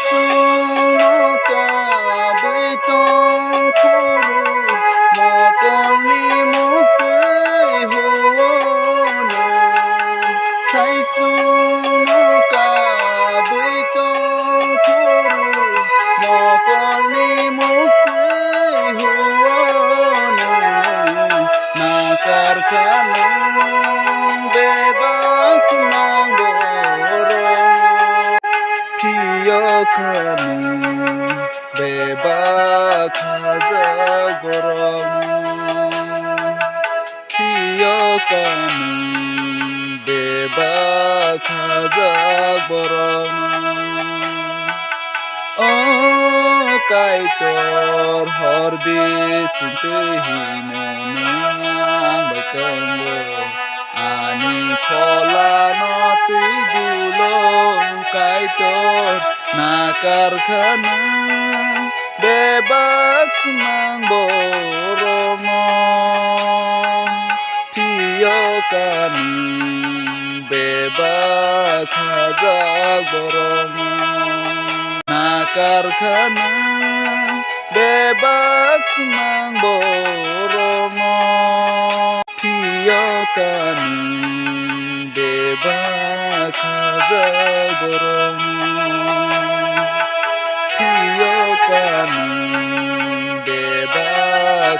Chwngno buitong khuru mokoni mukei huono Chwngno buitong khuru mokoni mukei huono nakar kanung bebas nang borong Piyo kanung bebas khajak borong Piyo kanung bebas khajak borong Oh kaitor horbis hinonang baitanggo ani khola noti dulong kaitor nakar kanang bebas nang borong Piyo kanung bebas khajak borong nakar kanang bebas nang borong Piyo kanung bebas khajak borong Piyo kanung bebas